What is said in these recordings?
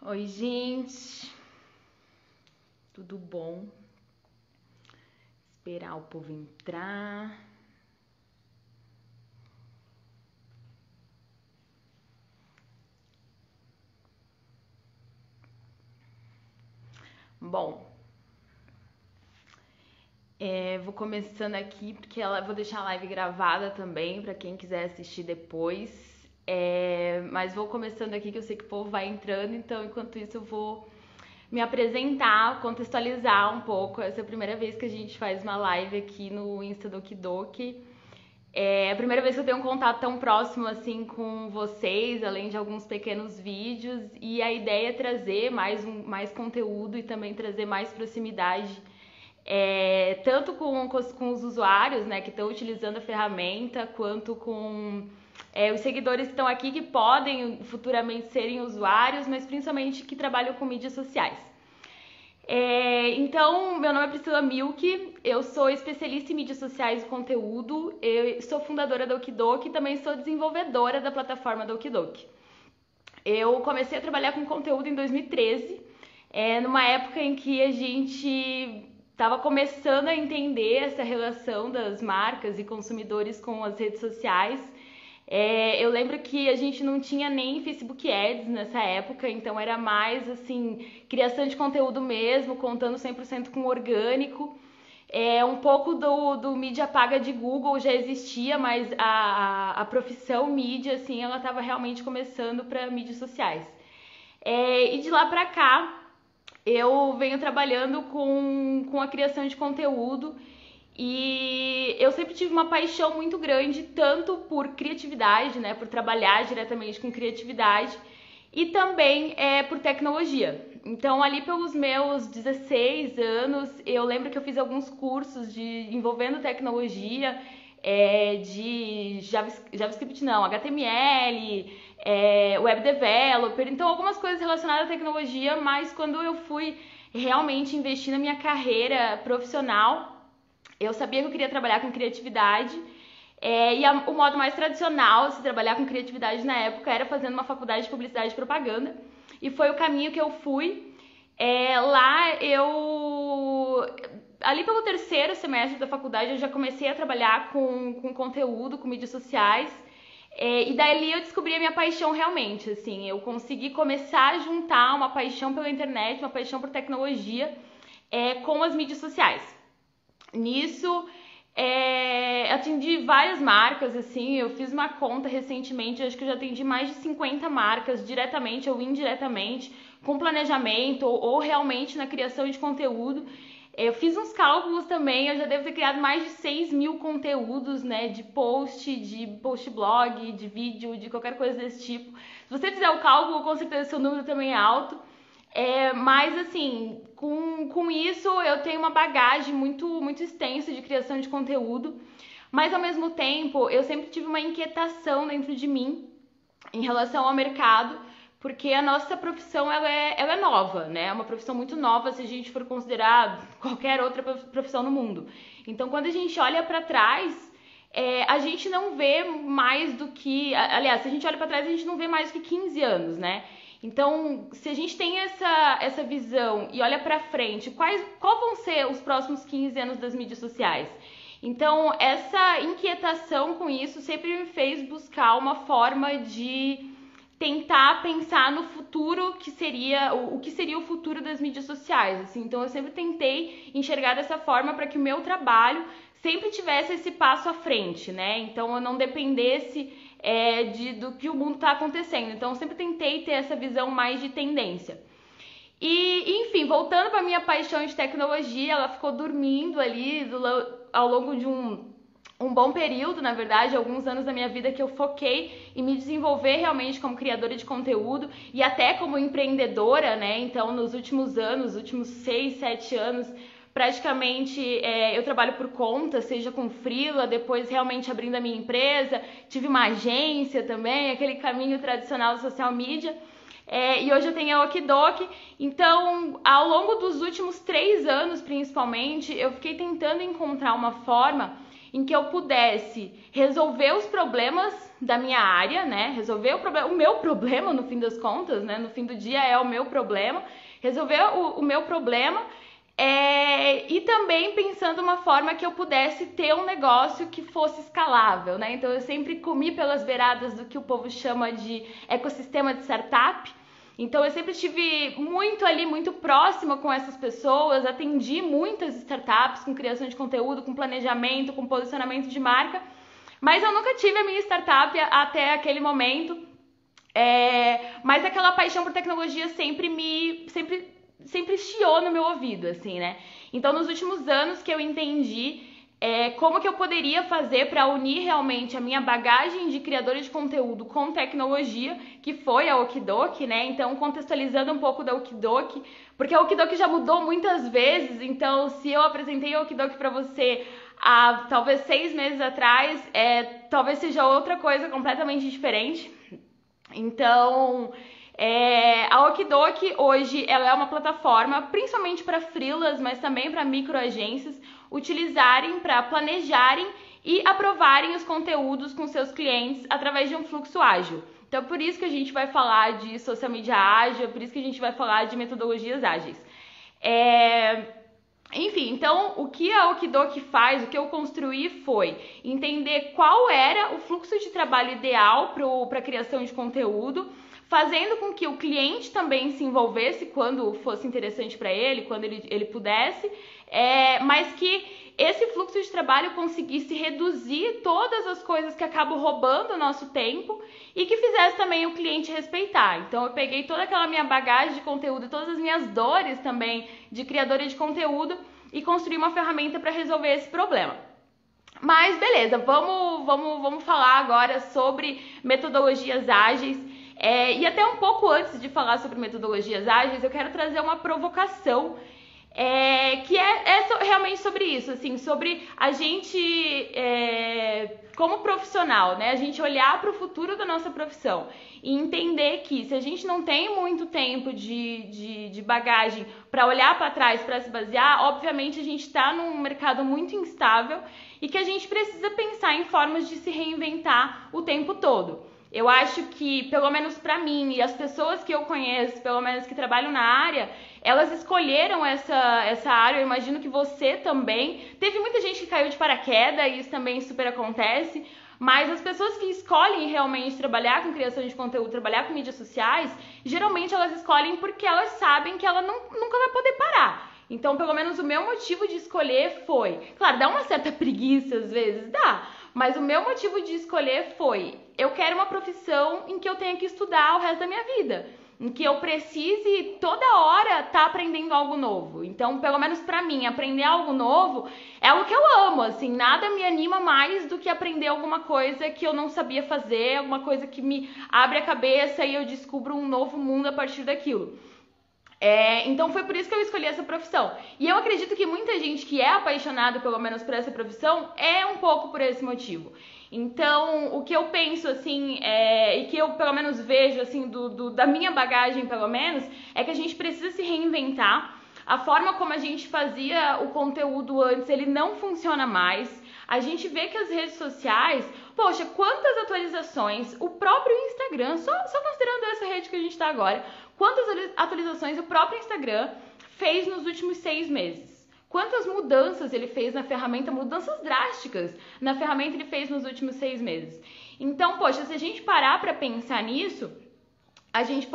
Oi, gente. Tudo bom? Esperar o povo entrar. Bom, vou começando aqui porque vou deixar a live gravada também para quem quiser assistir depois. Mas vou começando aqui que eu sei que o povo vai entrando, então enquanto isso eu vou me apresentar, contextualizar um pouco. Essa é a primeira vez que a gente faz uma live aqui no Insta do Okidoki. É a primeira vez que eu tenho um contato tão próximo assim com vocês, além de alguns pequenos vídeos, e a ideia é trazer mais conteúdo e também trazer mais proximidade, tanto com os usuários, né, que estão utilizando a ferramenta, quanto com os seguidores que estão aqui que podem futuramente serem usuários, mas principalmente que trabalham com mídias sociais. Então, meu nome é Priscila Milk, eu sou especialista em mídias sociais e conteúdo, eu sou fundadora da Okidoki e também sou desenvolvedora da plataforma da Okidoki. Eu comecei a trabalhar com conteúdo em 2013, numa época em que a gente estava começando a entender essa relação das marcas e consumidores com as redes sociais. Eu lembro que a gente não tinha nem Facebook Ads nessa época, então era mais assim, criação de conteúdo mesmo, contando 100% com orgânico. Um pouco do mídia paga de Google já existia, mas a profissão mídia, assim, ela estava realmente começando para mídias sociais. E de lá para cá, eu venho trabalhando com a criação de conteúdo. E eu sempre tive uma paixão muito grande, tanto por criatividade, né, por trabalhar diretamente com criatividade, e também por tecnologia. Então, ali pelos meus 16 anos, eu lembro que eu fiz alguns cursos envolvendo tecnologia, de JavaScript não, HTML, Web Developer, então algumas coisas relacionadas à tecnologia, mas quando eu fui realmente investir na minha carreira profissional, eu sabia que eu queria trabalhar com criatividade, o modo mais tradicional de se trabalhar com criatividade na época era fazendo uma faculdade de publicidade e propaganda, e foi o caminho que eu fui. Ali pelo terceiro semestre da faculdade, eu já comecei a trabalhar com conteúdo, com mídias sociais, e dali eu descobri a minha paixão realmente, assim, eu consegui começar a juntar uma paixão pela internet, uma paixão por tecnologia, com as mídias sociais. Nisso, atendi várias marcas, assim, eu fiz uma conta recentemente, acho que eu já atendi mais de 50 marcas, diretamente ou indiretamente, com planejamento ou realmente na criação de conteúdo. Eu fiz uns cálculos também, eu já devo ter criado mais de 6 mil conteúdos, né, de post blog, de vídeo, de qualquer coisa desse tipo. Se você fizer o cálculo, com certeza seu número também é alto. Mas assim, com isso eu tenho uma bagagem muito extensa de criação de conteúdo, mas ao mesmo tempo eu sempre tive uma inquietação dentro de mim em relação ao mercado, porque a nossa profissão ela é nova, né? É uma profissão muito nova se a gente for considerar qualquer outra profissão no mundo. Então quando a gente olha para trás, a gente não vê mais do que... Aliás, se a gente olha para trás, a gente não vê mais do que 15 anos, né? Então, se a gente tem essa visão e olha para frente, qual vão ser os próximos 15 anos das mídias sociais? Então, essa inquietação com isso sempre me fez buscar uma forma de tentar pensar no futuro que seria o futuro das mídias sociais. Assim. Então, eu sempre tentei enxergar dessa forma para que o meu trabalho sempre tivesse esse passo à frente, né? Então, eu não dependesse do que o mundo está acontecendo. Então, eu sempre tentei ter essa visão mais de tendência. E, enfim, voltando para minha paixão de tecnologia, ela ficou dormindo ali ao longo de um bom período, na verdade, alguns anos da minha vida que eu foquei em me desenvolver realmente como criadora de conteúdo e até como empreendedora, né? Então, nos últimos 6, 7 anos, praticamente eu trabalho por conta, seja com freela, depois realmente abrindo a minha empresa, tive uma agência também, aquele caminho tradicional do social media, e hoje eu tenho a Okidoki. Então, ao longo dos últimos 3 anos, principalmente, eu fiquei tentando encontrar uma forma em que eu pudesse resolver os problemas da minha área, né? Resolver o meu problema, no fim das contas, né? No fim do dia é o meu problema. Resolver o meu problema e também pensando uma forma que eu pudesse ter um negócio que fosse escalável, né? Então eu sempre comi pelas beiradas do que o povo chama de ecossistema de startup. Então eu sempre estive muito próxima com essas pessoas, atendi muitas startups com criação de conteúdo, com planejamento, com posicionamento de marca, mas eu nunca tive a minha startup até aquele momento. Mas aquela paixão por tecnologia sempre chiou no meu ouvido, assim, né? Então, nos últimos anos que eu entendi como que eu poderia fazer para unir realmente a minha bagagem de criadora de conteúdo com tecnologia, que foi a Okidoki, né? Então, contextualizando um pouco da Okidoki, porque a Okidoki já mudou muitas vezes, então, se eu apresentei a Okidoki para você há talvez 6 meses atrás, talvez seja outra coisa completamente diferente. Então, a Okidoki hoje ela é uma plataforma principalmente para freelas, mas também para microagências utilizarem para planejarem e aprovarem os conteúdos com seus clientes através de um fluxo ágil. Então, por isso que a gente vai falar de social media ágil, por isso que a gente vai falar de metodologias ágeis. Enfim, então o que a Okidoki faz, o que eu construí foi entender qual era o fluxo de trabalho ideal para a criação de conteúdo, fazendo com que o cliente também se envolvesse quando fosse interessante para ele, quando ele pudesse, mas que esse fluxo de trabalho conseguisse reduzir todas as coisas que acabam roubando o nosso tempo e que fizesse também o cliente respeitar. Então eu peguei toda aquela minha bagagem de conteúdo, todas as minhas dores também de criadora de conteúdo e construí uma ferramenta para resolver esse problema. Mas beleza, vamos falar agora sobre metodologias ágeis. E até um pouco antes de falar sobre metodologias ágeis, eu quero trazer uma provocação que realmente sobre isso, assim, sobre a gente, como profissional, né, a gente olhar para o futuro da nossa profissão e entender que se a gente não tem muito tempo de bagagem para olhar para trás, para se basear, obviamente a gente está num mercado muito instável e que a gente precisa pensar em formas de se reinventar o tempo todo. Eu acho que, pelo menos para mim e as pessoas que eu conheço, pelo menos que trabalham na área, elas escolheram essa área. Eu imagino que você também. Teve muita gente que caiu de paraquedas, e isso também super acontece. Mas as pessoas que escolhem realmente trabalhar com criação de conteúdo, trabalhar com mídias sociais, geralmente elas escolhem porque elas sabem que ela nunca vai poder parar. Então, pelo menos o meu motivo de escolher foi... Claro, dá uma certa preguiça às vezes, dá. Mas o meu motivo de escolher foi... Eu quero uma profissão em que eu tenha que estudar o resto da minha vida. Em que eu precise toda hora estar aprendendo algo novo. Então, pelo menos pra mim, aprender algo novo é algo que eu amo, assim. Nada me anima mais do que aprender alguma coisa que eu não sabia fazer, alguma coisa que me abre a cabeça e eu descubro um novo mundo a partir daquilo. Então foi por isso que eu escolhi essa profissão. E eu acredito que muita gente que é apaixonada, pelo menos por essa profissão, é um pouco por esse motivo. Então, o que eu penso, assim, e que eu pelo menos vejo, assim, da minha bagagem, pelo menos, é que a gente precisa se reinventar. A forma como a gente fazia o conteúdo antes, ele não funciona mais. A gente vê que as redes sociais, poxa, quantas atualizações, o próprio Instagram, só considerando essa rede que a gente está agora, quantas atualizações o próprio Instagram fez nos últimos 6 meses? Quantas mudanças ele fez na ferramenta, mudanças drásticas na ferramenta ele fez nos últimos 6 meses? Então, poxa, se a gente parar para pensar nisso, a gente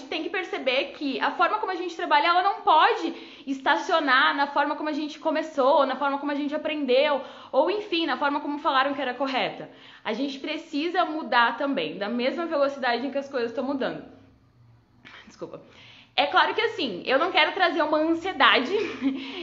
tem que perceber que a forma como a gente trabalha, ela não pode estacionar na forma como a gente começou, na forma como a gente aprendeu, ou enfim, na forma como falaram que era correta. A gente precisa mudar também, da mesma velocidade em que as coisas estão mudando. Desculpa. É claro que assim, eu não quero trazer uma ansiedade,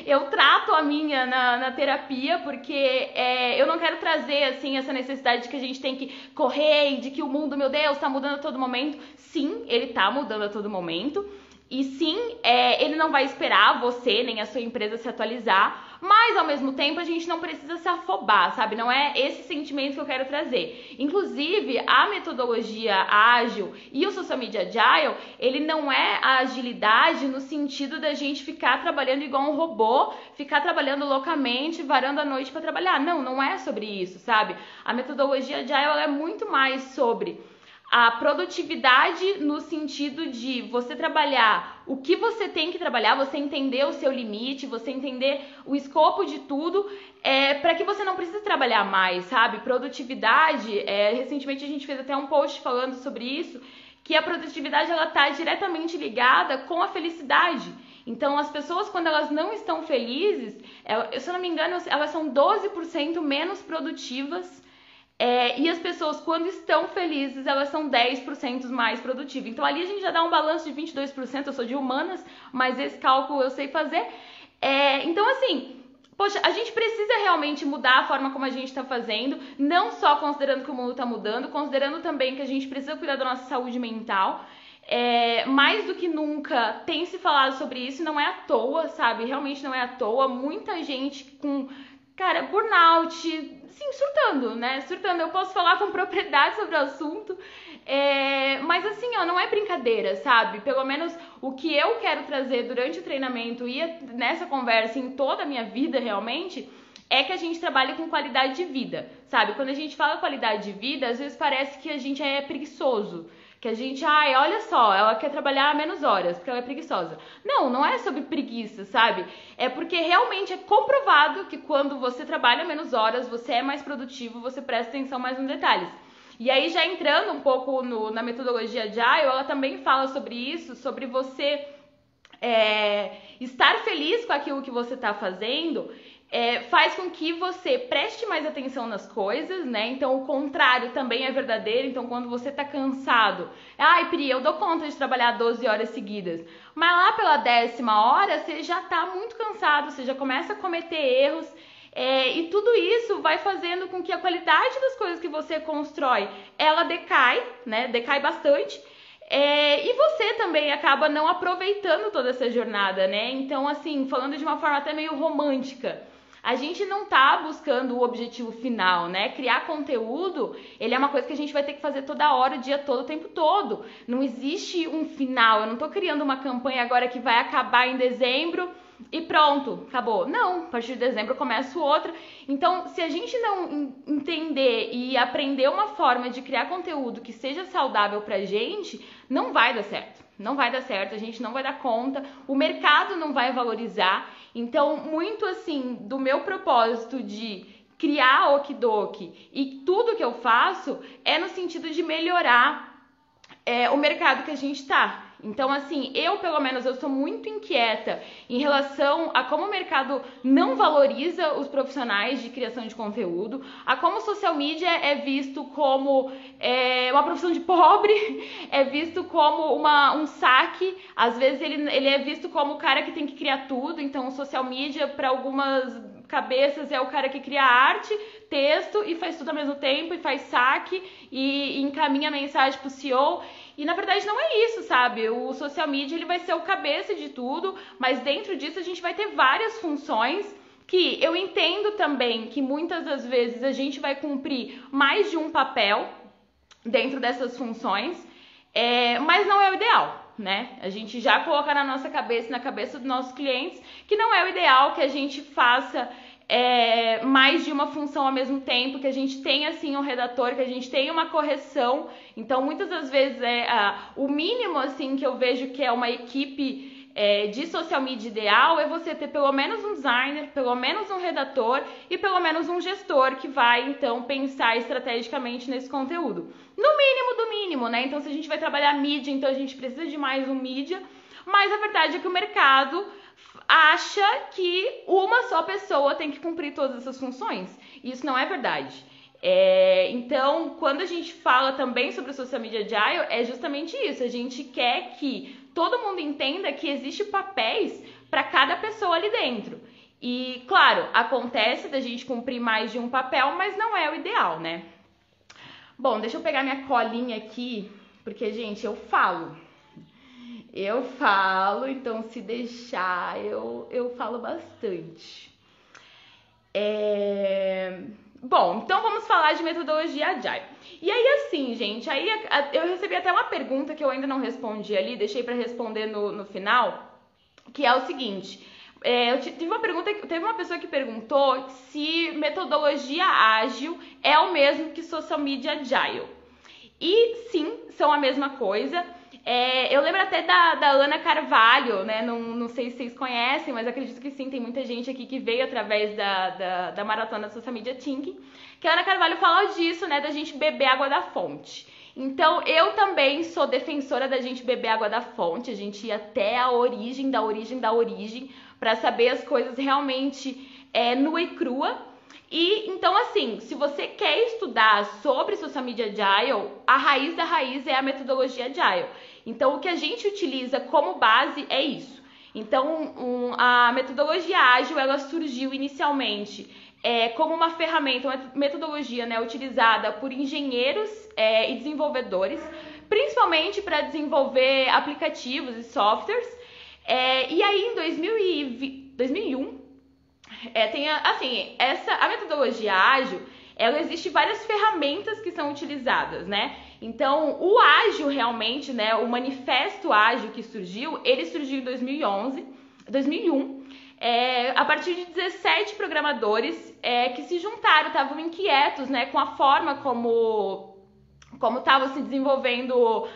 eu trato a minha na terapia, porque eu não quero trazer assim essa necessidade de que a gente tem que correr e de que o mundo, meu Deus, tá mudando a todo momento. Sim, ele tá mudando a todo momento. E sim, ele não vai esperar você nem a sua empresa se atualizar, Mas, ao mesmo tempo, a gente não precisa se afobar, sabe? Não é esse sentimento que eu quero trazer. Inclusive, a metodologia ágil e o Social Media Agile, ele não é a agilidade no sentido da gente ficar trabalhando igual um robô, ficar trabalhando loucamente, varando a noite para trabalhar. Não, não é sobre isso, sabe? A metodologia Agile ela é muito mais sobre a produtividade no sentido de você trabalhar o que você tem que trabalhar, você entender o seu limite, você entender o escopo de tudo, para que você não precise trabalhar mais, sabe? Produtividade, recentemente a gente fez até um post falando sobre isso, que a produtividade ela está diretamente ligada com a felicidade. Então, as pessoas, quando elas não estão felizes, se eu não me engano, elas são 12% menos produtivas. E as pessoas, quando estão felizes, elas são 10% mais produtivas. Então, ali a gente já dá um balanço de 22%. Eu sou de humanas, mas esse cálculo eu sei fazer. Então, assim, poxa, a gente precisa realmente mudar a forma como a gente está fazendo, não só considerando que o mundo está mudando, considerando também que a gente precisa cuidar da nossa saúde mental. Mais do que nunca tem se falado sobre isso, não é à toa, sabe? Realmente não é à toa. Muita gente com, cara, burnout, sim, surtando, né? Surtando. Eu posso falar com propriedade sobre o assunto, mas assim, ó, não é brincadeira, sabe? Pelo menos o que eu quero trazer durante o treinamento e nessa conversa em toda a minha vida realmente é que a gente trabalhe com qualidade de vida, sabe? Quando a gente fala qualidade de vida, às vezes parece que a gente é preguiçoso. Que a gente, olha só, ela quer trabalhar menos horas porque ela é preguiçosa. Não, não é sobre preguiça, sabe? É porque realmente é comprovado que quando você trabalha menos horas, você é mais produtivo, você presta atenção mais nos detalhes. E aí, já entrando um pouco na metodologia Agile, ela também fala sobre isso, sobre você estar feliz com aquilo que você está fazendo. Faz com que você preste mais atenção nas coisas, né? Então, o contrário também é verdadeiro. Então, quando você tá cansado, Pri, eu dou conta de trabalhar 12 horas seguidas. Mas lá pela 10ª hora, você já tá muito cansado, você já começa a cometer erros. E tudo isso vai fazendo com que a qualidade das coisas que você constrói, ela decai, né? Decai bastante. E você também acaba não aproveitando toda essa jornada, né? Então, assim, falando de uma forma até meio romântica, a gente não tá buscando o objetivo final, né? Criar conteúdo, ele é uma coisa que a gente vai ter que fazer toda hora, o dia todo, o tempo todo. Não existe um final. Eu não tô criando uma campanha agora que vai acabar em dezembro e pronto, acabou. Não, a partir de dezembro eu começo outra. Então, se a gente não entender e aprender uma forma de criar conteúdo que seja saudável pra gente, não vai dar certo. Não vai dar certo, a gente não vai dar conta, o mercado não vai valorizar. Então, muito assim, do meu propósito de criar a Okidoki e tudo que eu faço é no sentido de melhorar o mercado que a gente tá. Então, assim, pelo menos, eu sou muito inquieta em relação a como o mercado não valoriza os profissionais de criação de conteúdo, a como o social media é visto como uma profissão de pobre, é visto como um saque, às vezes ele é visto como o cara que tem que criar tudo. Então, o social media, para algumas cabeças, é o cara que cria arte, texto e faz tudo ao mesmo tempo, e faz saque e encaminha a mensagem pro CEO. E na verdade não é isso, sabe? O social media ele vai ser o cabeça de tudo, mas dentro disso a gente vai ter várias funções que eu entendo também que muitas das vezes a gente vai cumprir mais de um papel dentro dessas funções, mas não é o ideal, né? A gente já coloca na nossa cabeça, na cabeça dos nossos clientes, que não é o ideal que a gente faça mais de uma função ao mesmo tempo, que a gente tenha assim um redator, que a gente tenha uma correção. Então, muitas das vezes o mínimo assim que eu vejo que é uma equipe de social media ideal é você ter pelo menos um designer, pelo menos um redator e pelo menos um gestor que vai então pensar estrategicamente nesse conteúdo. No mínimo do mínimo, né? Então, se a gente vai trabalhar mídia, então a gente precisa de mais um mídia, mas a verdade é que o mercado acha que uma só pessoa tem que cumprir todas essas funções. Isso não é verdade. Então, quando a gente fala também sobre o Social Media Agile, é justamente isso. A gente quer que todo mundo entenda que existe papéis para cada pessoa ali dentro. E, claro, acontece da gente cumprir mais de um papel, mas não é o ideal, né? Bom, deixa eu pegar minha colinha aqui, porque, gente, eu falo, então se deixar, eu falo bastante. Bom, então vamos falar de metodologia Agile. E aí, assim, gente, eu recebi até uma pergunta que eu ainda não respondi ali, deixei para responder no final, que é o seguinte. Teve uma pessoa que perguntou se metodologia ágil é o mesmo que social media agile. E sim, são a mesma coisa. Eu lembro até da Ana Carvalho, né? Não sei se vocês conhecem, mas acredito que sim, tem muita gente aqui que veio através da maratona Social Media Thinking, que a Ana Carvalho fala disso, né? Da gente beber água da fonte. Então, eu também sou defensora da gente beber água da fonte, a gente ir até a origem da origem, para saber as coisas realmente nua e crua. E então, assim, se você quer estudar sobre Social Media Agile, a raiz da raiz é a metodologia Agile. Então, o que a gente utiliza como base é isso. Então, a metodologia ágil, ela surgiu inicialmente como uma ferramenta, uma metodologia, né, utilizada por engenheiros e desenvolvedores, principalmente para desenvolver aplicativos e softwares. E aí, em 2001, a metodologia ágil, ela existe várias ferramentas que são utilizadas, né? Então, o ágil realmente, né, o manifesto ágil que surgiu, ele surgiu em 2001, a partir de 17 programadores que se juntaram, estavam inquietos, né, com a forma como estavam se desenvolvendo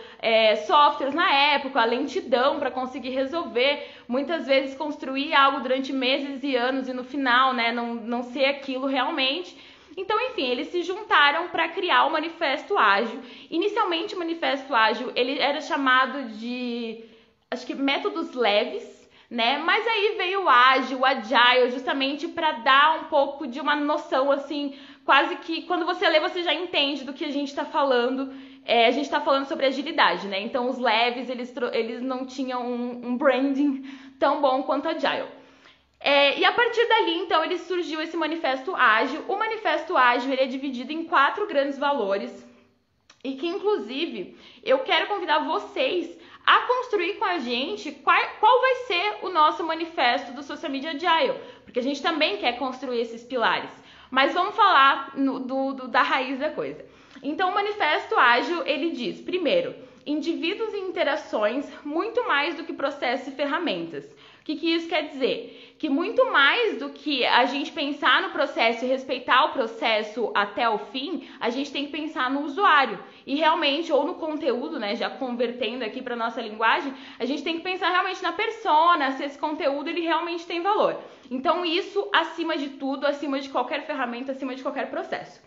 softwares na época, a lentidão para conseguir resolver, muitas vezes construir algo durante meses e anos e no final, né, não ser aquilo realmente. Então, enfim, eles se juntaram para criar o Manifesto Ágil. Inicialmente, o Manifesto Ágil ele era chamado de, acho que, métodos leves, né? Mas aí veio o Ágil, o Agile, justamente para dar um pouco de uma noção, assim, quase que quando você lê, você já entende do que a gente está falando. A gente está falando sobre agilidade, né? Então, os leves, eles não tinham um branding tão bom quanto o Agile. E a partir dali, então, ele surgiu esse Manifesto Ágil. O Manifesto Ágil ele é dividido em 4 grandes valores e que, inclusive, eu quero convidar vocês a construir com a gente qual vai ser o nosso manifesto do Social Media Agile, porque a gente também quer construir esses pilares. Mas vamos falar da raiz da coisa. Então, o Manifesto Ágil, ele diz, primeiro, indivíduos e interações muito mais do que processos e ferramentas. O que isso quer dizer? Que muito mais do que a gente pensar no processo e respeitar o processo até o fim, a gente tem que pensar no usuário. E realmente, ou no conteúdo, né, já convertendo aqui para nossa linguagem, a gente tem que pensar realmente na persona, se esse conteúdo ele realmente tem valor. Então, isso acima de tudo, acima de qualquer ferramenta, acima de qualquer processo.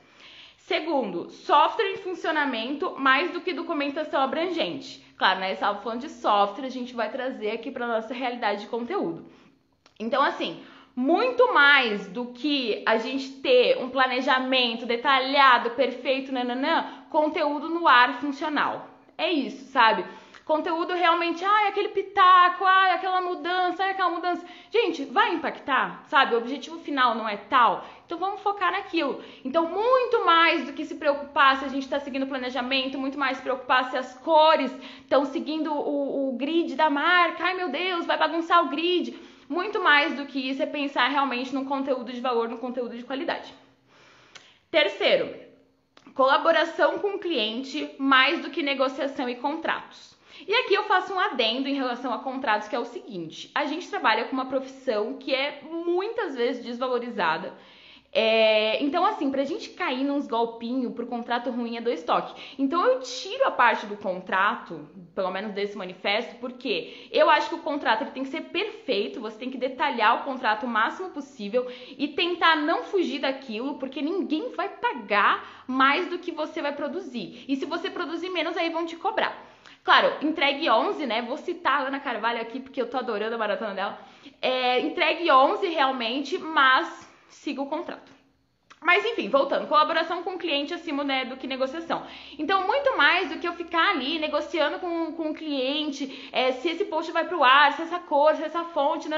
Segundo, software em funcionamento mais do que documentação abrangente. Claro, né? Estava falando de software, a gente vai trazer aqui para a nossa realidade de conteúdo. Então, assim, muito mais do que a gente ter um planejamento detalhado, perfeito, conteúdo no ar funcional. É isso, sabe? Conteúdo realmente, aquele pitaco, aquela mudança, aquela mudança. Gente, vai impactar, sabe? O objetivo final não é tal. Então vamos focar naquilo. Então, muito mais do que se preocupar se a gente está seguindo o planejamento, muito mais se preocupar se as cores estão seguindo o grid da marca. Ai, meu Deus, vai bagunçar o grid. Muito mais do que isso é pensar realmente num conteúdo de valor, num conteúdo de qualidade. Terceiro, colaboração com o cliente mais do que negociação e contratos. E aqui eu faço um adendo em relação a contratos, que é o seguinte: a gente trabalha com uma profissão que é muitas vezes desvalorizada. Então, assim, pra gente cair nos golpinhos por contrato ruim é 2 toques. Então, eu tiro a parte do contrato, pelo menos desse manifesto, porque eu acho que o contrato ele tem que ser perfeito, você tem que detalhar o contrato o máximo possível e tentar não fugir daquilo, porque ninguém vai pagar mais do que você vai produzir. E se você produzir menos, aí vão te cobrar. Claro, entregue 11, né? Vou citar a Ana Carvalho aqui, porque eu tô adorando a maratona dela. Entregue 11 realmente, mas siga o contrato. Mas enfim, voltando, colaboração com o cliente acima, né, do que negociação. Então, muito mais do que eu ficar ali negociando com o cliente, se esse post vai pro ar, se essa cor, se essa fonte,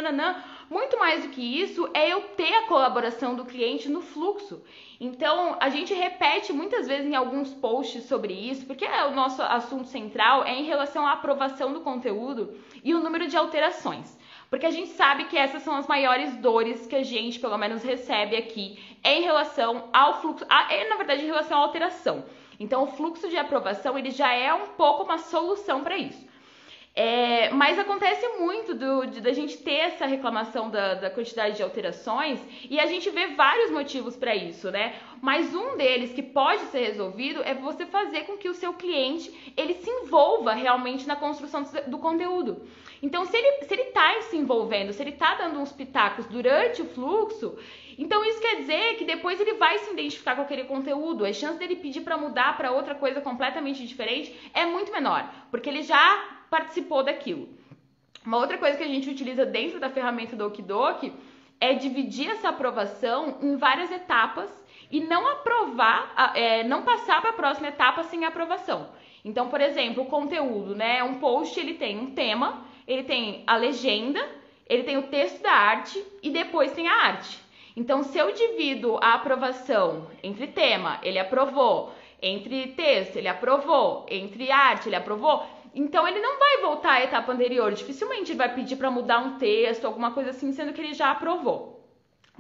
muito mais do que isso é eu ter a colaboração do cliente no fluxo. Então, a gente repete muitas vezes em alguns posts sobre isso, porque o nosso assunto central é em relação à aprovação do conteúdo e o número de alterações. Porque a gente sabe que essas são as maiores dores que a gente, pelo menos, recebe aqui em relação ao fluxo, na verdade, em relação à alteração. Então, o fluxo de aprovação, ele já é um pouco uma solução para isso. Mas acontece muito da gente ter essa reclamação da quantidade de alterações e a gente vê vários motivos para isso, né? Mas um deles que pode ser resolvido é você fazer com que o seu cliente ele se envolva realmente na construção do conteúdo. Então, se ele está se envolvendo, se ele está dando uns pitacos durante o fluxo, então isso quer dizer que depois ele vai se identificar com aquele conteúdo. A chance dele pedir para mudar para outra coisa completamente diferente é muito menor, porque ele já participou daquilo. Uma outra coisa que a gente utiliza dentro da ferramenta do Okidoki é dividir essa aprovação em várias etapas e não passar para a próxima etapa sem aprovação. Então, por exemplo, o conteúdo, né? Um post, ele tem um tema, ele tem a legenda, ele tem o texto da arte e depois tem a arte. Então, se eu divido a aprovação entre tema, ele aprovou, entre texto, ele aprovou, entre arte, ele aprovou, então ele não vai voltar à etapa anterior, dificilmente ele vai pedir para mudar um texto, alguma coisa assim, sendo que ele já aprovou.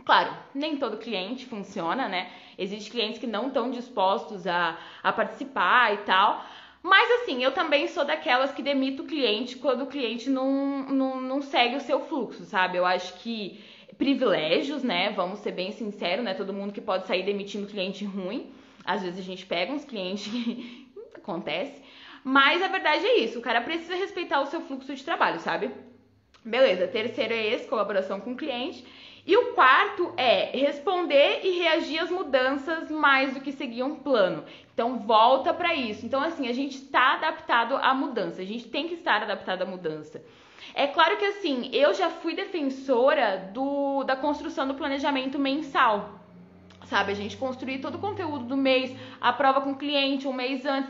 Claro, nem todo cliente funciona, né? Existem clientes que não estão dispostos a participar e tal, mas assim, eu também sou daquelas que demito o cliente quando o cliente não segue o seu fluxo, sabe? Eu acho que privilégios, né? Vamos ser bem sinceros, né? Todo mundo que pode sair demitindo cliente ruim. Às vezes a gente pega uns clientes que acontece. Mas a verdade é isso, o cara precisa respeitar o seu fluxo de trabalho, sabe? Beleza, terceiro é esse, colaboração com o cliente. E o quarto é responder e reagir às mudanças mais do que seguir um plano. Então, volta para isso. Então, assim, a gente está adaptado à mudança, a gente tem que estar adaptado à mudança. É claro que, assim, eu já fui defensora da construção do planejamento mensal. Sabe, a gente construir todo o conteúdo do mês, a prova com o cliente um mês antes,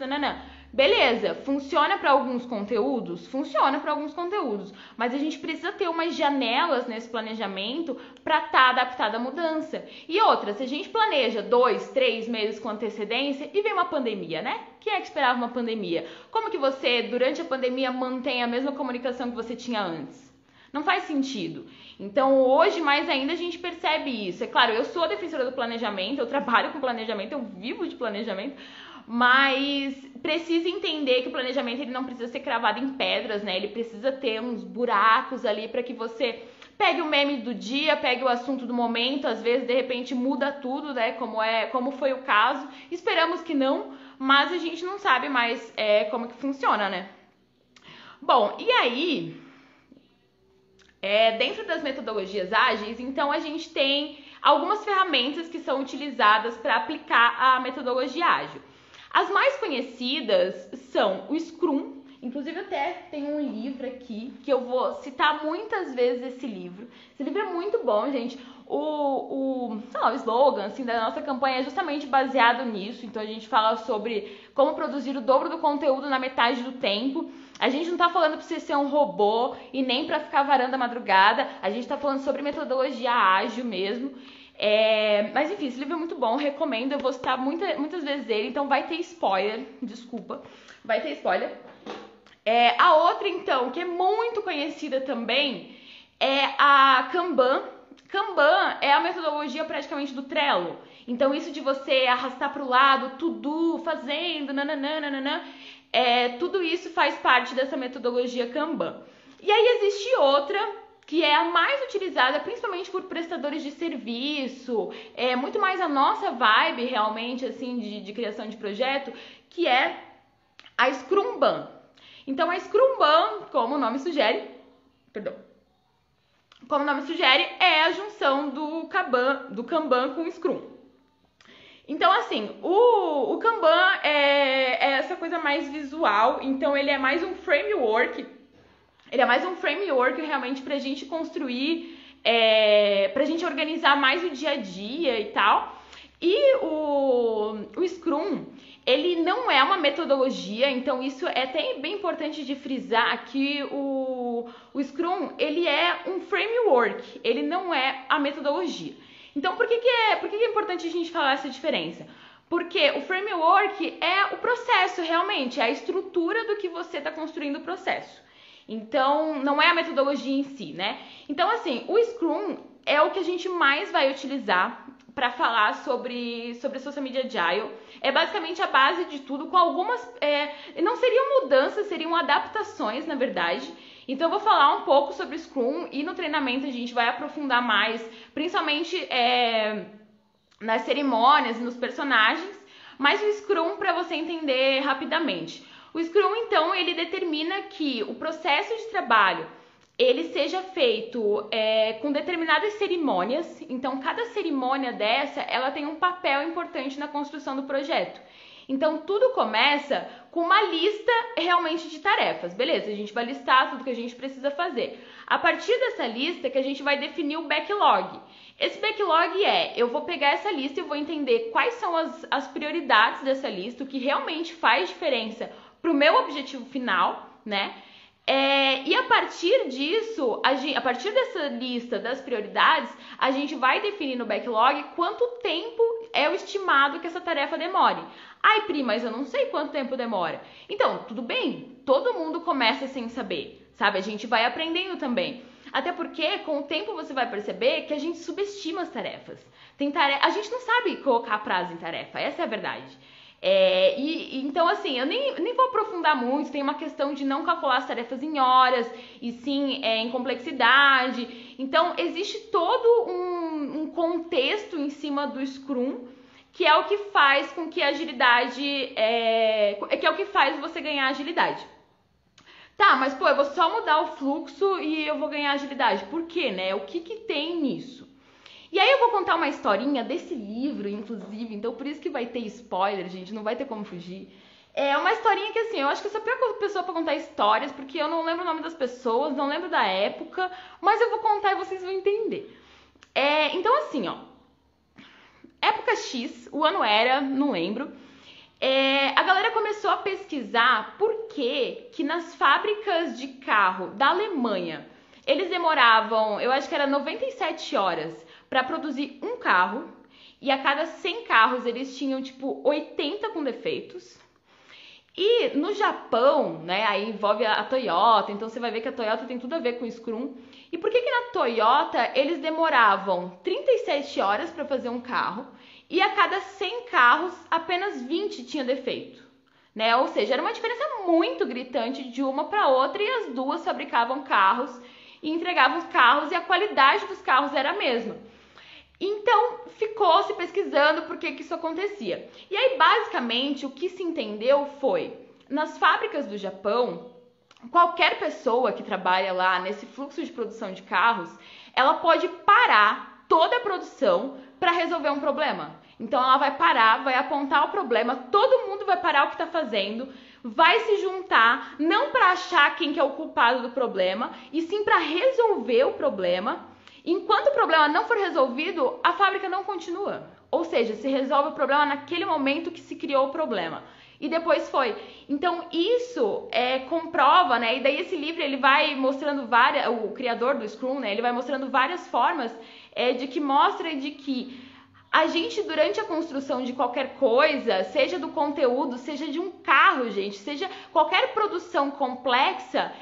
Beleza, funciona para alguns conteúdos? Funciona para alguns conteúdos, mas a gente precisa ter umas janelas nesse planejamento para estar adaptado à mudança. E outra, se a gente planeja 2, 3 meses com antecedência e vem uma pandemia, né? Quem é que esperava uma pandemia? Como que você, durante a pandemia, mantém a mesma comunicação que você tinha antes? Não faz sentido. Então, hoje, mais ainda, a gente percebe isso. É claro, eu sou a defensora do planejamento, eu trabalho com planejamento, eu vivo de planejamento, mas precisa entender que o planejamento ele não precisa ser cravado em pedras, né? Ele precisa ter uns buracos ali para que você pegue o meme do dia, pegue o assunto do momento, às vezes, de repente, muda tudo, né? Como foi o caso. Esperamos que não, mas a gente não sabe mais como que funciona, né? Bom, e aí, dentro das metodologias ágeis, então a gente tem algumas ferramentas que são utilizadas para aplicar a metodologia ágil. As mais conhecidas são o Scrum, inclusive até tem um livro aqui que eu vou citar muitas vezes esse livro. Esse livro é muito bom, gente. O slogan assim, da nossa campanha é justamente baseado nisso. Então a gente fala sobre como produzir o dobro do conteúdo na metade do tempo. A gente não tá falando pra você ser um robô e nem pra ficar varando a madrugada. A gente tá falando sobre metodologia ágil mesmo. Mas enfim, esse livro é muito bom, recomendo, eu vou citar muitas vezes ele, então vai ter spoiler, desculpa, vai ter spoiler. A outra, então, que é muito conhecida também, é a Kanban. Kanban é a metodologia praticamente do Trello. Então, isso de você arrastar para o lado, tudo, fazendo, nananana, tudo isso faz parte dessa metodologia Kanban. E aí existe outra, que é a mais utilizada principalmente por prestadores de serviço, é muito mais a nossa vibe realmente assim de criação de projeto, que é a Scrumban. Então a Scrumban, como o nome sugere, é a junção do Kanban com o Scrum. Então assim, o Kanban é essa coisa mais visual, então ele é mais um framework. Ele é mais um framework realmente pra gente construir, pra gente organizar mais o dia a dia e tal. E o Scrum, ele não é uma metodologia, então isso é até bem importante de frisar que o Scrum, ele é um framework, ele não é a metodologia. Então por que é importante a gente falar essa diferença? Porque o framework é o processo realmente, é a estrutura do que você está construindo o processo. Então, não é a metodologia em si, né? Então, assim, o Scrum é o que a gente mais vai utilizar para falar sobre Social Media Agile. É basicamente a base de tudo, com algumas... não seriam mudanças, seriam adaptações, na verdade. Então, eu vou falar um pouco sobre o Scrum e no treinamento a gente vai aprofundar mais, principalmente nas cerimônias, nos personagens, mas o Scrum para você entender rapidamente. O Scrum, então, ele determina que o processo de trabalho ele seja feito com determinadas cerimônias. Então, cada cerimônia dessa, ela tem um papel importante na construção do projeto. Então, tudo começa com uma lista realmente de tarefas. Beleza, a gente vai listar tudo que a gente precisa fazer. A partir dessa lista que a gente vai definir o backlog. Esse backlog eu vou pegar essa lista e vou entender quais são as prioridades dessa lista, o que realmente faz diferença para o meu objetivo final, né? E a partir disso, a partir dessa lista das prioridades, a gente vai definir no backlog quanto tempo é o estimado que essa tarefa demore. Ai, Pri, mas eu não sei quanto tempo demora. Então, tudo bem, todo mundo começa sem saber, sabe? A gente vai aprendendo também. Até porque, com o tempo, você vai perceber que a gente subestima as tarefas. A gente não sabe colocar prazo em tarefa, essa é a verdade. Então, assim, eu nem vou aprofundar muito, tem uma questão de não calcular as tarefas em horas, e sim em complexidade. Então, existe todo um contexto em cima do Scrum, que é o que faz com que a agilidade, que é o que faz você ganhar agilidade. Tá, mas pô, eu vou só mudar o fluxo e eu vou ganhar agilidade. Por quê, né? O que tem nisso? E aí eu vou contar uma historinha desse livro, inclusive, então por isso que vai ter spoiler, gente, não vai ter como fugir. É uma historinha que, assim, eu acho que eu sou a pior pessoa pra contar histórias, porque eu não lembro o nome das pessoas, não lembro da época, mas eu vou contar e vocês vão entender. Então, assim, ó, época X, o ano era, não lembro, a galera começou a pesquisar por que nas fábricas de carro da Alemanha, eles demoravam, eu acho que era 97 horas para produzir um carro, e a cada 100 carros eles tinham tipo 80 com defeitos. E no Japão, né, aí envolve a Toyota, então você vai ver que a Toyota tem tudo a ver com o Scrum. E por que na Toyota eles demoravam 37 horas para fazer um carro, e a cada 100 carros apenas 20 tinha defeito? Né? Ou seja, era uma diferença muito gritante de uma para outra, e as duas fabricavam carros e entregavam os carros, e a qualidade dos carros era a mesma. Então, ficou se pesquisando por que isso acontecia. E aí, basicamente, o que se entendeu foi, nas fábricas do Japão, qualquer pessoa que trabalha lá nesse fluxo de produção de carros, ela pode parar toda a produção para resolver um problema. Então, ela vai parar, vai apontar o problema, todo mundo vai parar o que está fazendo, vai se juntar, não para achar quem que é o culpado do problema, e sim para resolver o problema. Enquanto o problema não for resolvido, a fábrica não continua. Ou seja, se resolve o problema naquele momento que se criou o problema. E depois foi. Então, isso comprova, né? E daí esse livro, ele vai mostrando o criador do Scrum, né? Ele vai mostrando várias formas de que mostra de que a gente, durante a construção de qualquer coisa, seja do conteúdo, seja de um carro, gente, seja qualquer produção complexa,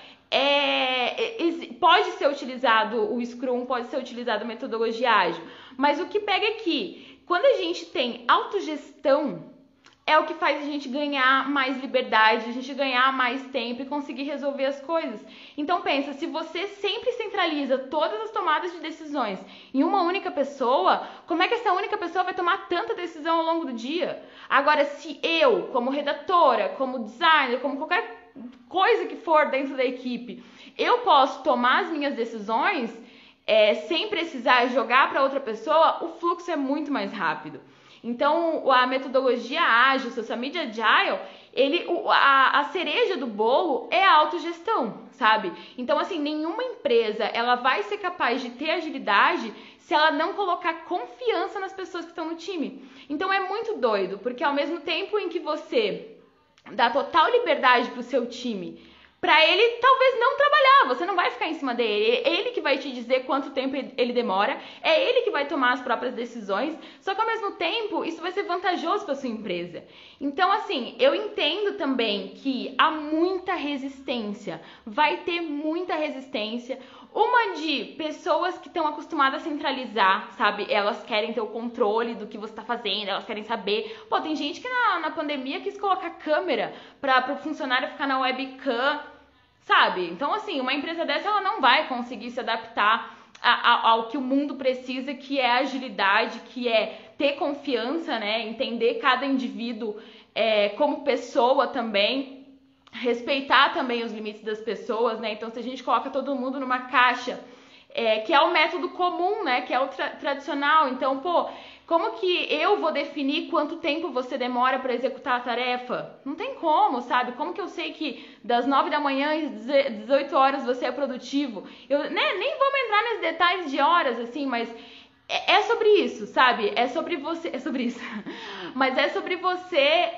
pode ser utilizado o Scrum, pode ser utilizado a metodologia ágil, mas o que pega é que quando a gente tem autogestão, é o que faz a gente ganhar mais liberdade, a gente ganhar mais tempo e conseguir resolver as coisas. Então pensa, se você sempre centraliza todas as tomadas de decisões em uma única pessoa, como é que essa única pessoa vai tomar tanta decisão ao longo do dia? Agora, se eu, como redatora, como designer, como qualquer coisa que for dentro da equipe, eu posso tomar as minhas decisões sem precisar jogar para outra pessoa, o fluxo é muito mais rápido. Então, a metodologia ágil, Social Media Agile, a cereja do bolo é a autogestão, sabe? Então, assim, nenhuma empresa ela vai ser capaz de ter agilidade se ela não colocar confiança nas pessoas que estão no time. Então, é muito doido, porque ao mesmo tempo em que você dá total liberdade para o seu time Pra ele talvez não trabalhar, você não vai ficar em cima dele, é ele que vai te dizer quanto tempo ele demora, é ele que vai tomar as próprias decisões, só que ao mesmo tempo isso vai ser vantajoso para sua empresa. Então assim, eu entendo também que há muita resistência, vai ter muita resistência, uma de pessoas que estão acostumadas a centralizar, sabe, elas querem ter o controle do que você está fazendo, elas querem saber, pô, tem gente que na pandemia quis colocar câmera para o funcionário ficar na webcam, sabe? Então, assim, uma empresa dessa, ela não vai conseguir se adaptar ao que o mundo precisa, que é agilidade, que é ter confiança, né? Entender cada indivíduo como pessoa também, respeitar também os limites das pessoas, né? Então, se a gente coloca todo mundo numa caixa, que é o método comum, né? Que é o tradicional. Então, pô, como que eu vou definir quanto tempo você demora para executar a tarefa? Não tem como, sabe? Como que eu sei que das 9 da manhã às 18 horas você é produtivo? Eu nem vamos entrar nesses detalhes de horas, assim, mas é sobre isso, sabe? É sobre você, é sobre isso. Mas é sobre você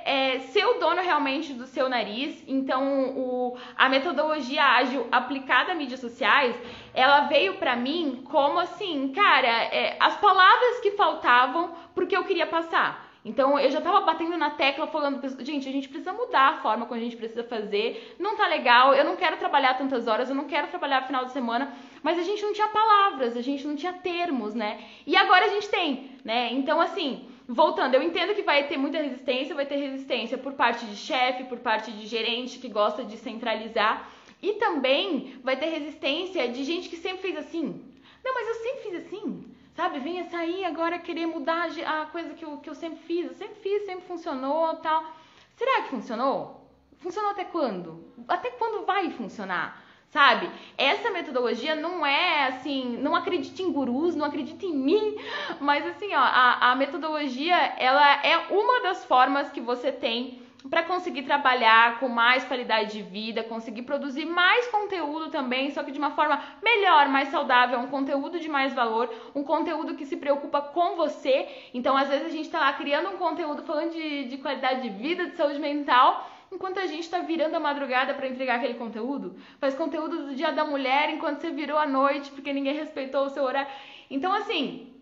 ser o dono realmente do seu nariz. Então, a metodologia ágil aplicada a mídias sociais, ela veio pra mim como assim, cara, as palavras que faltavam pro que eu queria passar. Então, eu já tava batendo na tecla falando, gente, a gente precisa mudar a forma como a gente precisa fazer, não tá legal, eu não quero trabalhar tantas horas, eu não quero trabalhar final de semana, mas a gente não tinha palavras, a gente não tinha termos, né? E agora a gente tem, né? Então, assim, voltando, eu entendo que vai ter muita resistência, vai ter resistência por parte de chefe, por parte de gerente que gosta de centralizar, e também vai ter resistência de gente que sempre fez assim. Não, mas eu sempre fiz assim. Sabe, venha sair agora querer mudar a coisa que eu sempre fiz. Eu sempre fiz, sempre funcionou, tal. Será que funcionou? Funcionou até quando? Até quando vai funcionar? Sabe? Essa metodologia não é assim, não acredite em gurus, não acredite em mim, mas assim, ó, a metodologia, ela é uma das formas que você tem para conseguir trabalhar com mais qualidade de vida, conseguir produzir mais conteúdo também, só que de uma forma melhor, mais saudável, um conteúdo de mais valor, um conteúdo que se preocupa com você. Então, às vezes a gente tá lá criando um conteúdo falando de qualidade de vida, de saúde mental, enquanto a gente tá virando a madrugada para entregar aquele conteúdo. Faz conteúdo do Dia da Mulher enquanto você virou à noite porque ninguém respeitou o seu horário. Então, assim,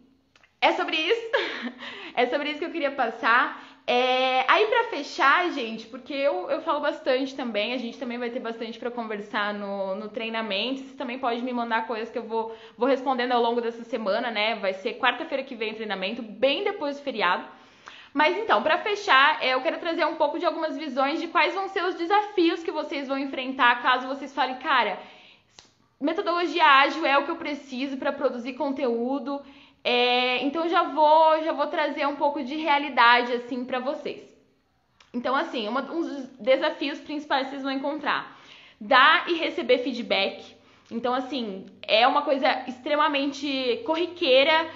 é sobre isso. É sobre isso que eu queria passar. Aí pra fechar, gente, porque eu falo bastante também, a gente também vai ter bastante pra conversar no treinamento, você também pode me mandar coisas que eu vou respondendo ao longo dessa semana, né? Vai ser quarta-feira que vem o treinamento, bem depois do feriado. Mas então, pra fechar, eu quero trazer um pouco de algumas visões de quais vão ser os desafios que vocês vão enfrentar caso vocês falem, cara, metodologia ágil é o que eu preciso pra produzir conteúdo. Então já vou trazer um pouco de realidade assim para vocês. Então assim, um dos desafios principais que vocês vão encontrar: dar e receber feedback. Então assim, é uma coisa extremamente corriqueira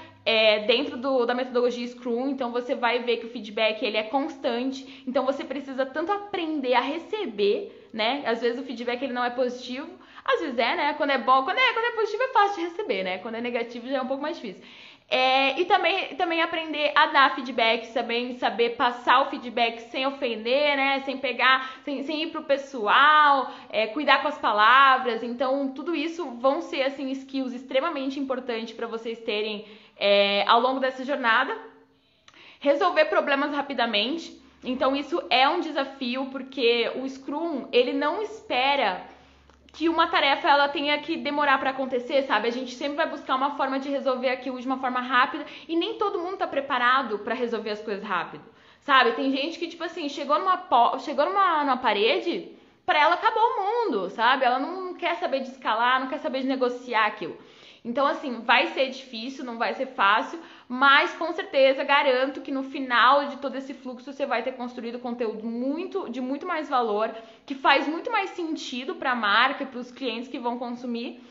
dentro da metodologia Scrum. Então você vai ver que o feedback ele é constante. Então você precisa tanto aprender a receber, né? Às vezes o feedback ele não é positivo, às vezes né? Quando é bom, quando é positivo é fácil de receber, né? Quando é negativo já é um pouco mais difícil. E também aprender a dar feedback, também saber passar o feedback sem ofender, né? Sem pegar, sem ir pro pessoal, cuidar com as palavras. Então, tudo isso vão ser assim skills extremamente importantes para vocês terem ao longo dessa jornada. Resolver problemas rapidamente. Então, isso é um desafio, porque o Scrum, ele não espera que uma tarefa ela tenha que demorar para acontecer, sabe? A gente sempre vai buscar uma forma de resolver aquilo de uma forma rápida e nem todo mundo tá preparado para resolver as coisas rápido, sabe? Tem gente que, tipo assim, chegou numa parede, para ela acabou o mundo, sabe? Ela não quer saber de escalar, não quer saber de negociar aquilo. Então, assim, vai ser difícil, não vai ser fácil, mas com certeza garanto que no final de todo esse fluxo você vai ter construído conteúdo de muito mais valor, que faz muito mais sentido para a marca e para os clientes que vão consumir.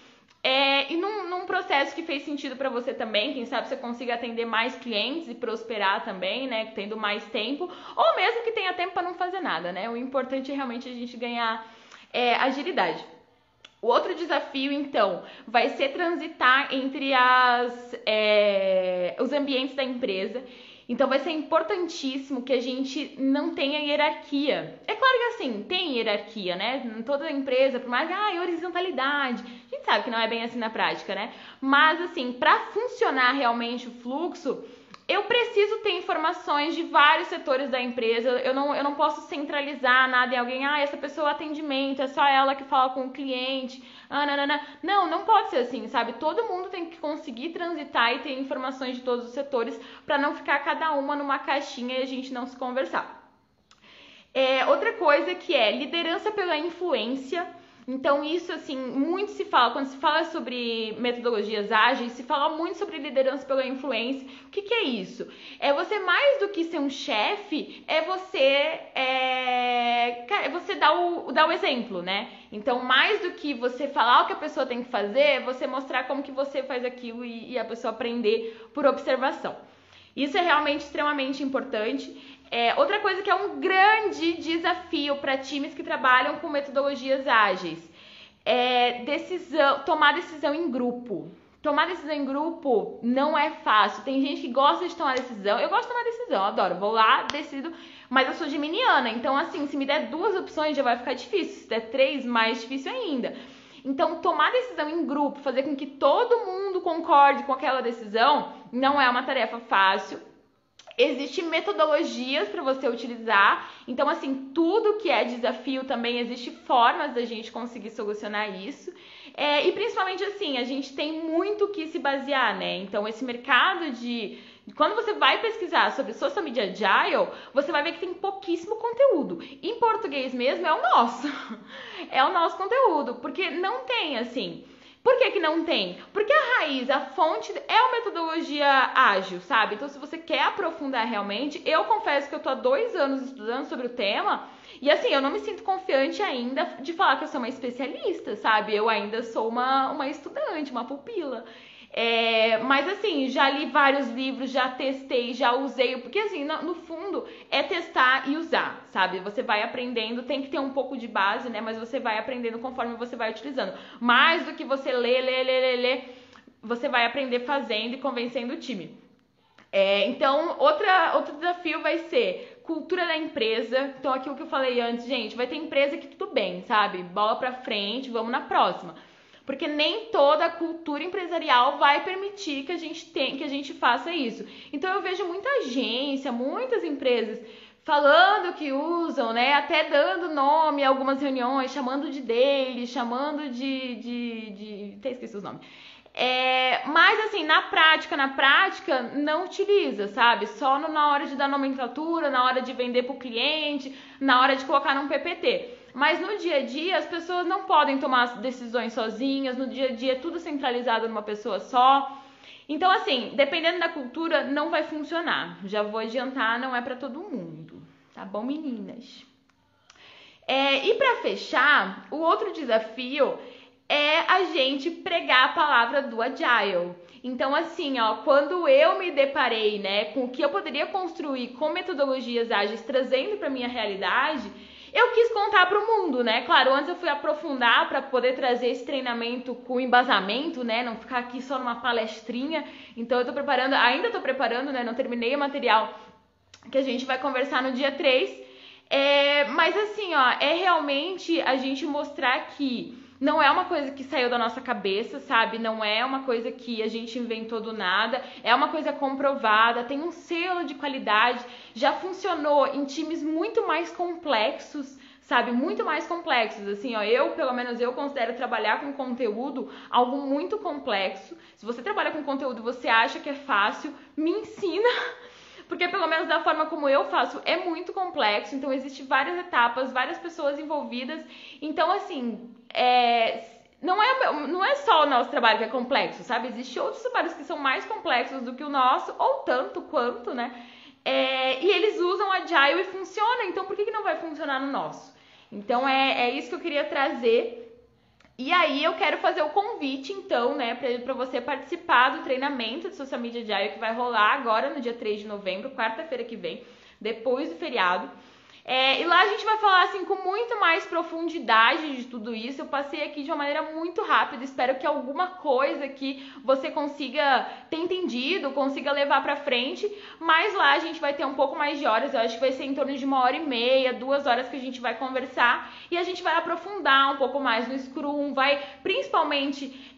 E num processo que fez sentido para você também, quem sabe você consiga atender mais clientes e prosperar também, né, tendo mais tempo, ou mesmo que tenha tempo para não fazer nada, né? O importante é realmente a gente ganhar agilidade. O outro desafio, então, vai ser transitar entre os ambientes da empresa. Então vai ser importantíssimo que a gente não tenha hierarquia. É claro que assim, tem hierarquia, né? Em toda empresa, por mais que, horizontalidade. A gente sabe que não é bem assim na prática, né? Mas assim, para funcionar realmente o fluxo, eu preciso ter informações de vários setores da empresa. Eu não posso centralizar nada em alguém. Essa pessoa é atendimento, é só ela que fala com o cliente. Não pode ser assim, sabe? Todo mundo tem que conseguir transitar e ter informações de todos os setores para não ficar cada uma numa caixinha e a gente não se conversar. Outra coisa que é liderança pela influência. Então isso, assim, muito se fala, quando se fala sobre metodologias ágeis, se fala muito sobre liderança pela influência. O que é isso? É você, mais do que ser um chefe, é você dar o exemplo, né? Então, mais do que você falar o que a pessoa tem que fazer, é você mostrar como que você faz aquilo e a pessoa aprender por observação. Isso é realmente extremamente importante. Outra coisa que é um grande desafio para times que trabalham com metodologias ágeis é tomar decisão em grupo. Tomar decisão em grupo não é fácil. Tem gente que gosta de tomar decisão. Eu gosto de tomar decisão, adoro. Vou lá, decido. Mas eu sou geminiana, então assim, se me der 2 opções já vai ficar difícil. Se der 3, mais difícil ainda. Então, tomar decisão em grupo, fazer com que todo mundo concorde com aquela decisão, não é uma tarefa fácil. Existem metodologias para você utilizar, então assim, tudo que é desafio também existe formas da gente conseguir solucionar isso, e principalmente assim, a gente tem muito que se basear, né? Então esse mercado quando você vai pesquisar sobre Social Media Agile, você vai ver que tem pouquíssimo conteúdo. Em português mesmo é o nosso, é o nosso conteúdo, porque não tem assim... Por que não tem? Porque a raiz, a fonte é a metodologia ágil, sabe? Então, se você quer aprofundar realmente, eu confesso que eu tô há 2 anos estudando sobre o tema e, assim, eu não me sinto confiante ainda de falar que eu sou uma especialista, sabe? Eu ainda sou uma estudante, uma pupila. Mas assim, já li vários livros, já testei, já usei, porque assim, no fundo é testar e usar, sabe? Você vai aprendendo, tem que ter um pouco de base, né? Mas você vai aprendendo conforme você vai utilizando. Mais do que você ler, você vai aprender fazendo e convencendo o time. Então, outro desafio vai ser cultura da empresa. Então, aquilo que eu falei antes, gente, vai ter empresa que tudo bem, sabe? Bola pra frente, vamos na próxima. Porque nem toda a cultura empresarial vai permitir que a gente faça isso. Então eu vejo muita agência, muitas empresas falando que usam, né, até dando nome a algumas reuniões, chamando de daily, chamando até esqueci os nomes. Mas assim, na prática não utiliza, sabe? Só na hora de dar nomenclatura, na hora de vender para o cliente, na hora de colocar num PPT. Mas no dia a dia as pessoas não podem tomar decisões sozinhas, no dia a dia é tudo centralizado numa pessoa só. Então assim, dependendo da cultura não vai funcionar. Já vou adiantar, não é para todo mundo. Tá bom, meninas? E para fechar, o outro desafio é a gente pregar a palavra do Agile. Então assim, quando eu me deparei, né, com o que eu poderia construir com metodologias ágeis trazendo para minha realidade, eu quis contar para o mundo, né? Claro, antes eu fui aprofundar para poder trazer esse treinamento com embasamento, né? Não ficar aqui só numa palestrinha. Então eu ainda estou preparando, né? Não terminei o material que a gente vai conversar no dia 3. Mas assim, é realmente a gente mostrar que não é uma coisa que saiu da nossa cabeça, sabe? Não é uma coisa que a gente inventou do nada. É uma coisa comprovada, tem um selo de qualidade. Já funcionou em times muito mais complexos, sabe? Muito mais complexos. Assim, pelo menos eu considero trabalhar com conteúdo algo muito complexo. Se você trabalha com conteúdo e você acha que é fácil, me ensina. Porque pelo menos da forma como eu faço é muito complexo. Então existem várias etapas, várias pessoas envolvidas. Então assim... Não é só o nosso trabalho que é complexo, sabe? Existem outros trabalhos que são mais complexos do que o nosso, ou tanto quanto, né? E eles usam Agile e funciona, então por que não vai funcionar no nosso? Então é isso que eu queria trazer. E aí eu quero fazer o convite, então, né, para você participar do treinamento de Social Media Agile que vai rolar agora no dia 3 de novembro, quarta-feira que vem, depois do feriado. E lá a gente vai falar assim com muito mais profundidade de tudo isso. Eu passei aqui de uma maneira muito rápida. Espero que alguma coisa que você consiga ter entendido, consiga levar pra frente. Mas lá a gente vai ter um pouco mais de horas. Eu acho que vai ser em torno de 1h30, 2 horas que a gente vai conversar. E a gente vai aprofundar um pouco mais no Scrum, vai principalmente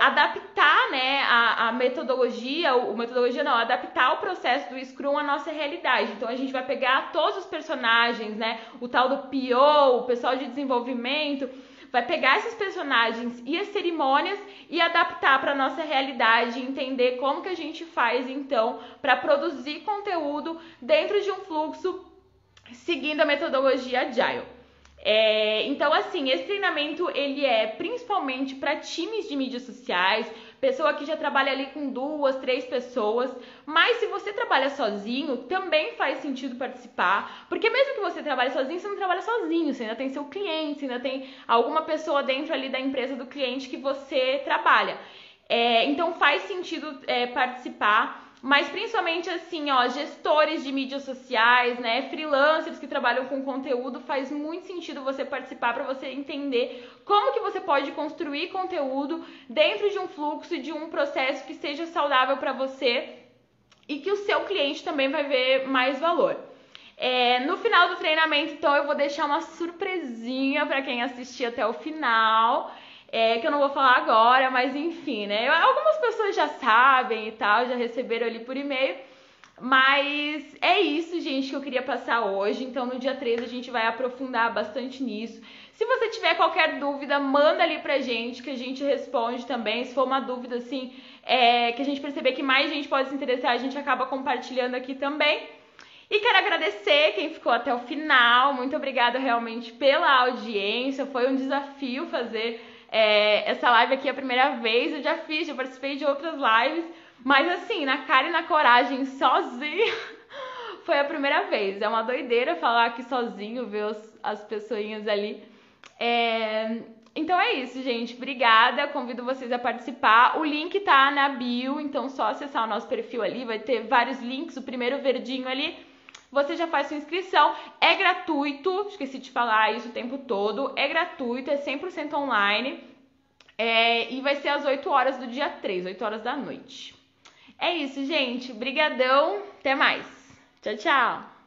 adaptar, né, a metodologia, adaptar o processo do Scrum à nossa realidade. Então a gente vai pegar todos os personagens, né, o tal do PO, o pessoal de desenvolvimento, vai pegar esses personagens e as cerimônias e adaptar para nossa realidade, entender como que a gente faz então para produzir conteúdo dentro de um fluxo seguindo a metodologia Agile. Então, assim, esse treinamento ele é principalmente para times de mídias sociais, pessoa que já trabalha ali com 2, 3 pessoas, mas se você trabalha sozinho, também faz sentido participar, porque mesmo que você trabalhe sozinho, você não trabalha sozinho, você ainda tem seu cliente, você ainda tem alguma pessoa dentro ali da empresa do cliente que você trabalha. Então faz sentido participar. Mas principalmente assim, ó, gestores de mídias sociais, né, freelancers que trabalham com conteúdo, faz muito sentido você participar para você entender como que você pode construir conteúdo dentro de um fluxo, de um processo que seja saudável para você e que o seu cliente também vai ver mais valor. No final do treinamento, então, eu vou deixar uma surpresinha para quem assistir até o final. Que eu não vou falar agora, mas enfim, né? Algumas pessoas já sabem e tal, já receberam ali por e-mail. Mas é isso, gente, que eu queria passar hoje. Então, no dia 13 a gente vai aprofundar bastante nisso. Se você tiver qualquer dúvida, manda ali pra gente, que a gente responde também. Se for uma dúvida, assim, que a gente perceber que mais gente pode se interessar, a gente acaba compartilhando aqui também. E quero agradecer quem ficou até o final. Muito obrigada realmente pela audiência. Foi um desafio fazer essa live aqui a primeira vez. Eu já participei de outras lives, mas assim, na cara e na coragem, sozinha, foi a primeira vez. É uma doideira falar aqui sozinho, ver as pessoinhas ali. Então é isso, gente. Obrigada. Convido vocês a participar. O link tá na bio, então só acessar o nosso perfil ali. Vai ter vários links. O primeiro verdinho ali, você já faz sua inscrição. É gratuito. Esqueci de falar isso o tempo todo. É gratuito, é 100% online. E vai ser às 8 horas do dia 3, 8 horas da noite. É isso, gente. Brigadão. Até mais. Tchau, tchau.